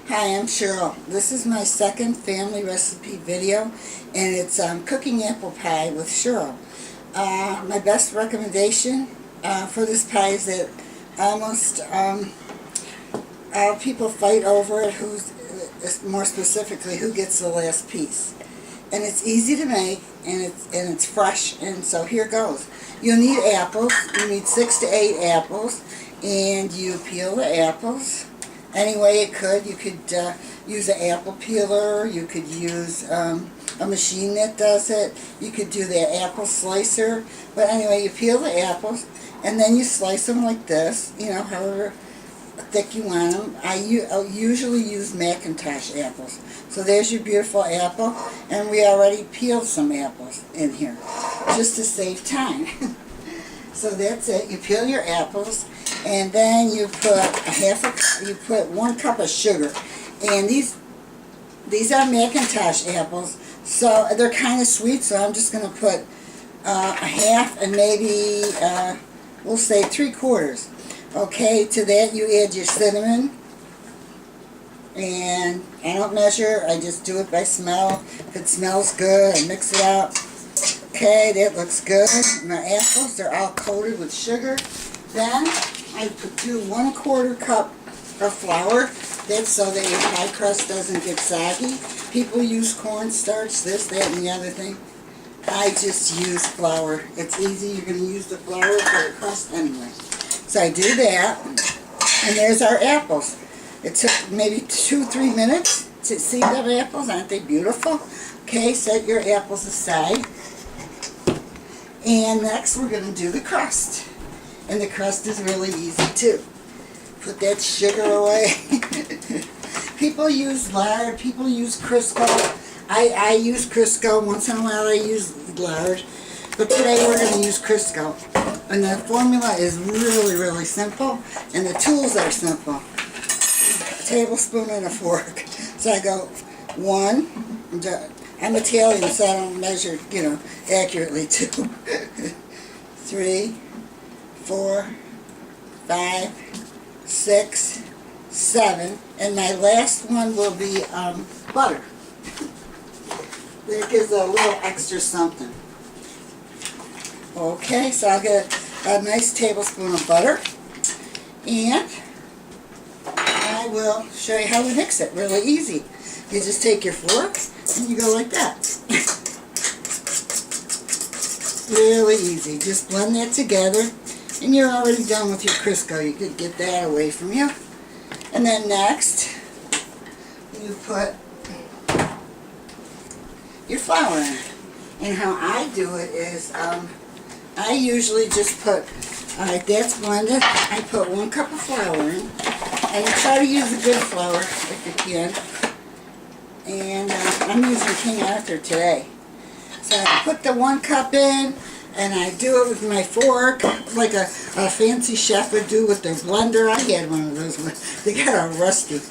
Hi, I'm Shirl. This is my second family recipe video, and it's cooking apple pie with Shirl. My best recommendation for this pie is that almost all people fight over it, more specifically who gets the last piece. And it's easy to make, and it's fresh, and so here goes. You'll need apples. You need 6 to 8 apples, and you peel the apples any way you could. You could use an apple peeler. You could use a machine that does it. You could do the apple slicer. But anyway, you peel the apples, and then you slice them like this, you know, however thick you want them. I usually use Macintosh apples. So there's your beautiful apple, and we already peeled some apples in here just to save time. So that's it. You peel your apples, and then you put 1 cup of sugar, and these are Macintosh apples, so they're kind of sweet. So I'm just going to put a half, and maybe we'll say 3/4. Okay, to that you add your cinnamon, and I don't measure, I just do it by smell. If it smells good, I mix it up. Okay, that looks good. My apples, they're all coated with sugar. Then I do 1/4 cup of flour. That's so that your pie crust doesn't get soggy. People use cornstarch, this, that, and the other thing. I just use flour. It's easy. You're going to use the flour for the crust anyway. So I do that, and there's our apples. It took maybe 2-3 minutes to see them apples. Aren't they beautiful? Okay, set your apples aside. And next we're going to do the crust. And the crust is really easy too. Put that sugar away. People use lard, people use Crisco. I use Crisco. Once in a while I use lard. But today we're going to use Crisco. And the formula is really, really simple. And the tools are simple. A tablespoon and a fork. So I go 1. I'm Italian, so I don't measure, you know, accurately. 2, 3, 4, 5, 6, 7. And my last one will be butter. That gives a little extra something. Okay, so I'll get a nice tablespoon of butter, and I will show you how we mix it. Really easy. You just take your fork and you go like that. Really easy. Just blend that together, and you're already done with your Crisco. You could get that away from you. And then next, you put your flour in. And how I do it is, I usually just put, alright, that's blended. I put 1 cup of flour in, and you try to use a good flour if you can. And I'm using King Arthur today. So I put the 1 cup in, and I do it with my fork, like a fancy chef would do with their blender. I had one of those ones. They got all rusty.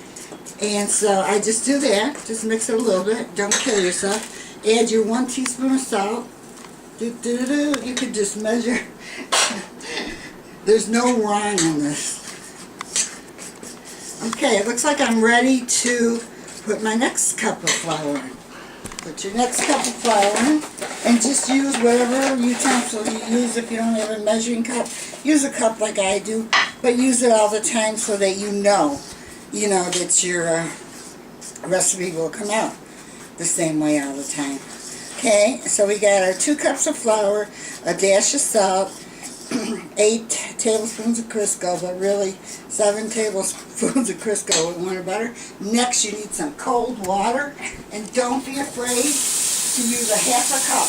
And so I just do that. Just mix it a little bit. Don't kill yourself. Add your 1 teaspoon of salt. You could just measure. There's no wrong in this. Okay, it looks like I'm ready to put my next cup of flour in. Put your next cup of flour in, and just use whatever utensil you use. If you don't have a measuring cup, use a cup like I do, but use it all the time so that you know that your recipe will come out the same way all the time. Okay, so we got our 2 cups of flour, a dash of salt, 8 tablespoons of Crisco, but really 7 tablespoons of Crisco with 1 butter. Next, you need some cold water, and don't be afraid to use a half a cup.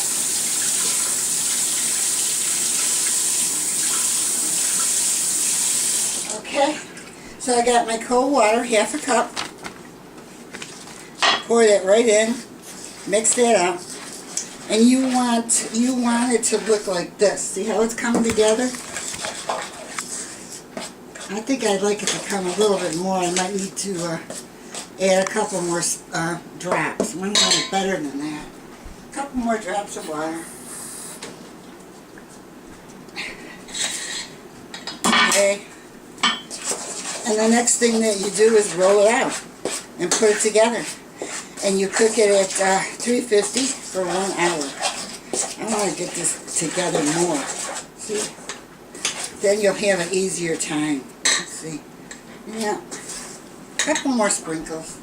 Okay, so I got my cold water, half a cup. Pour that right in, mix that up. And you want it to look like this. See how it's coming together? I think I'd like it to come a little bit more. I might need to add a couple more drops. One more better than that. A couple more drops of water. Okay. And the next thing that you do is roll it out. and put it together. And you cook it at 350 for 1 hour. I want to get this together more. See? Then you'll have an easier time. Let's see. Yeah. A couple more sprinkles.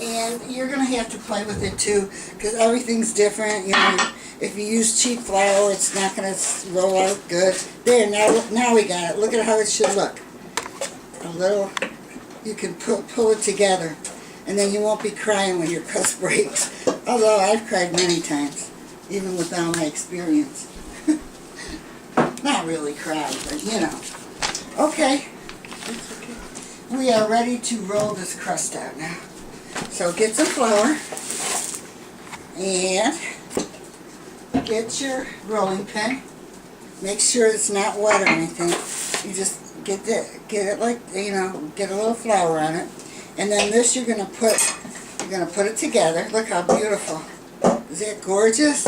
And you're going to have to play with it too, because everything's different. You know, if you use cheap flour, it's not going to roll out good. There, now we got it. Look at how it should look. A little, you can pull it together, and then you won't be crying when your crust breaks. Although I've cried many times, even without my experience. Not really cried, but you know. Okay. We are ready to roll this crust out now. So get some flour and get your rolling pin. Make sure it's not wet or anything. You just get it like, you know, get a little flour on it. And then this you're gonna put it together. Look how beautiful. Is that gorgeous?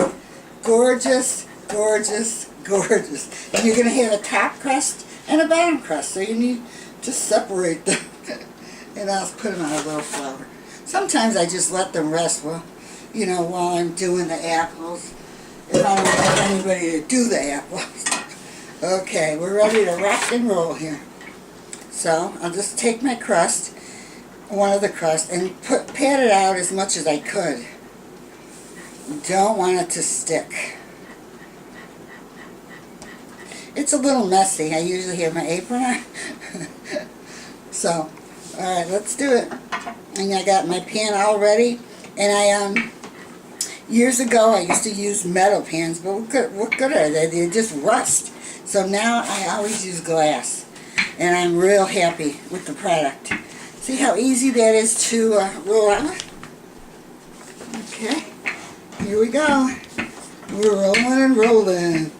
Gorgeous, gorgeous, gorgeous. And you're gonna have a top crust and a bottom crust. So you need to separate them. And I'll put them on a little flour. Sometimes I just let them rest while I'm doing the apples. If I don't have anybody to do the apples. Okay, we're ready to rock and roll here. So I'll just take my crust, one of the crust, and pat it out as much as I could. You don't want it to stick. It's a little messy. I usually have my apron on. So, alright, let's do it. And I got my pan all ready. And years ago I used to use metal pans, but what good are they? They just rust. So now I always use glass. And I'm real happy with the product. See how easy that is to roll out? Okay, here we go. We're rolling and rolling.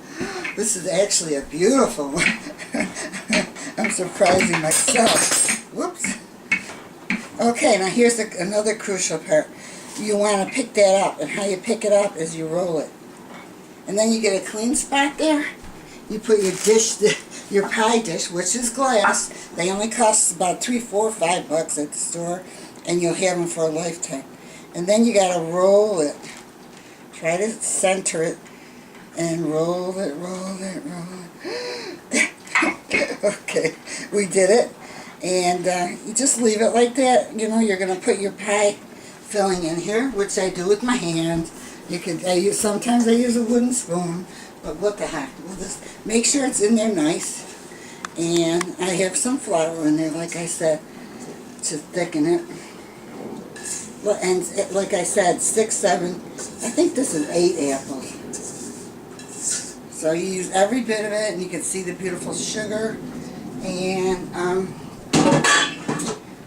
This is actually a beautiful one. I'm surprising myself. Whoops. Okay, now here's another crucial part. You want to pick that up, and how you pick it up is you roll it. And then you get a clean spot there. You put your dish, your pie dish, which is glass. They only cost about $3, $4, $5 at the store, and you'll have them for a lifetime. And then you got to roll it. Try to center it, and roll it, roll it, roll it. Okay, we did it. And you just leave it like that. You know, you're going to put your pie filling in here, which I do with my hands. Sometimes I use a wooden spoon, but what the heck. We'll just make sure it's in there nice. And I have some flour in there, like I said, to thicken it. And like I said, 6, 7, I think this is 8 apples. So you use every bit of it, and you can see the beautiful sugar. And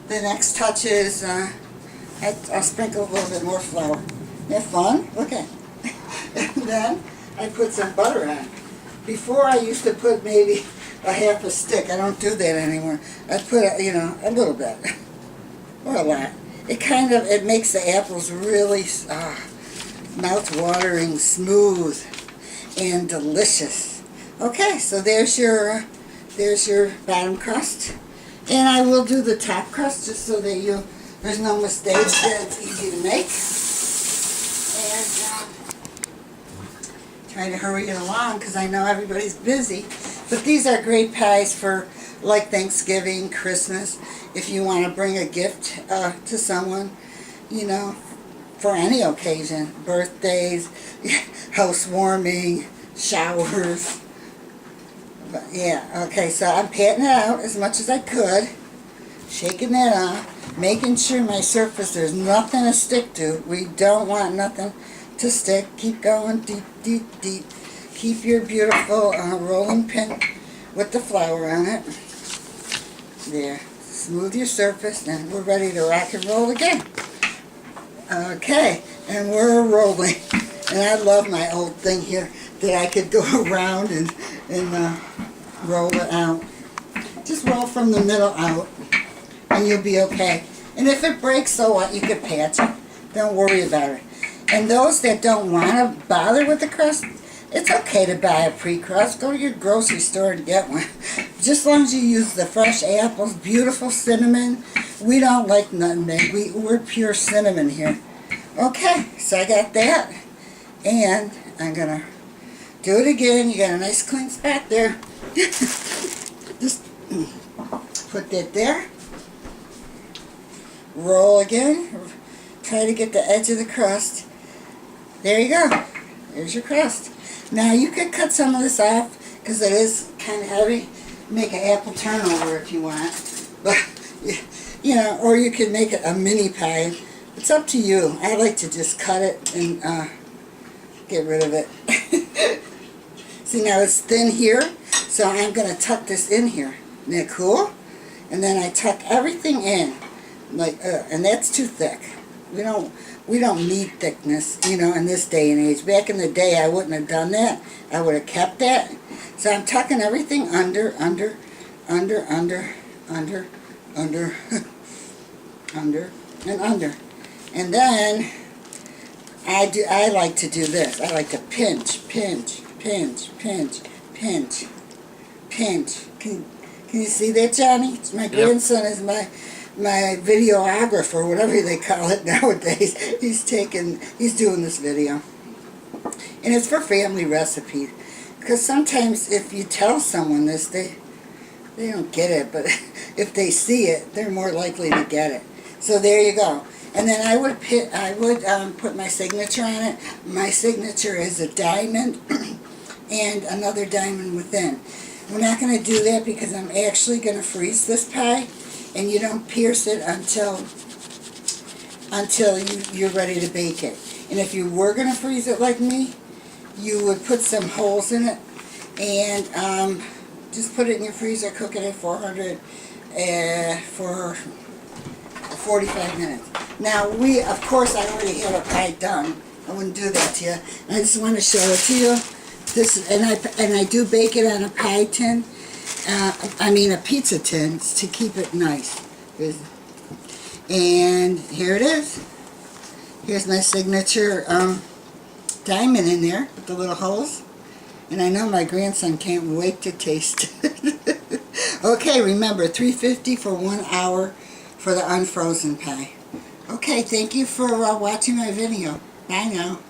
the next touch is I'll sprinkle a little bit more flour. Have fun? Okay. And then I put some butter on. Before I used to put maybe a half a stick. I don't do that anymore. I put a little bit or a lot. It makes the apples really mouth-watering, smooth, and delicious. Okay, so there's your bottom crust. And I will do the top crust just so that there's no mistakes, that it's easy to make. And trying to hurry it along because I know everybody's busy. But these are great pies for like Thanksgiving, Christmas, if you want to bring a gift to someone, for any occasion, birthdays, housewarming, showers. But yeah, okay, so I'm patting it out as much as I could, shaking that off, making sure my surface, there's nothing to stick to. We don't want nothing to stick. Keep going deep, deep, deep. Keep your beautiful rolling pin with the flour on it. There. Smooth your surface, and we're ready to rock and roll again. Okay, and we're rolling. And I love my old thing here that I could go around and roll it out. Just roll from the middle out, and you'll be okay. And if it breaks, so what? You can patch it. Don't worry about it. And those that don't want to bother with the crust, it's okay to buy a pre-crust. Go to your grocery store and get one. Just as long as you use the fresh apples, beautiful cinnamon, We don't like nutmeg. We're pure cinnamon here. Okay, so I got that. And I'm going to do it again. You got a nice clean spot there. Just put that there. Roll again. Try to get the edge of the crust. There you go. There's your crust. Now you could cut some of this off because it is kind of heavy. Make an apple turnover if you want. But, you know, or you can make it a mini pie. It's up to you. I like to just cut it and get rid of it. See, now it's thin here, so I'm going to tuck this in here. Isn't that cool? And then I tuck everything in, like, and that's too thick. We don't need thickness, you know, in this day and age. Back in the day, I wouldn't have done that. I would have kept that. So I'm tucking everything under, under, under, and under. And then I like to do this. I like to pinch. Can you see that, Johnny? My grandson is my videographer, whatever they call it nowadays. He's doing this video. And it's for family recipes. Because sometimes if you tell someone this, they don't get it, but if they see it, they're more likely to get it. So there you go. And then I would put my signature on it. My signature is a diamond and another diamond within. We're not going to do that because I'm actually going to freeze this pie, and you don't pierce it until you're ready to bake it. And if you were going to freeze it like me, you would put some holes in it and just put it in your freezer, cook it at 400 for 45 minutes. Now, of course, I already have a pie done. I wouldn't do that to you. I just want to show it to you. This, and I do bake it on a pie tin. A pizza tin to keep it nice. And here it is. Here's my signature diamond in there with the little holes. And I know my grandson can't wait to taste it. Okay, remember, $3.50 for 1 hour for the unfrozen pie. Okay, thank you for watching my video. Bye now.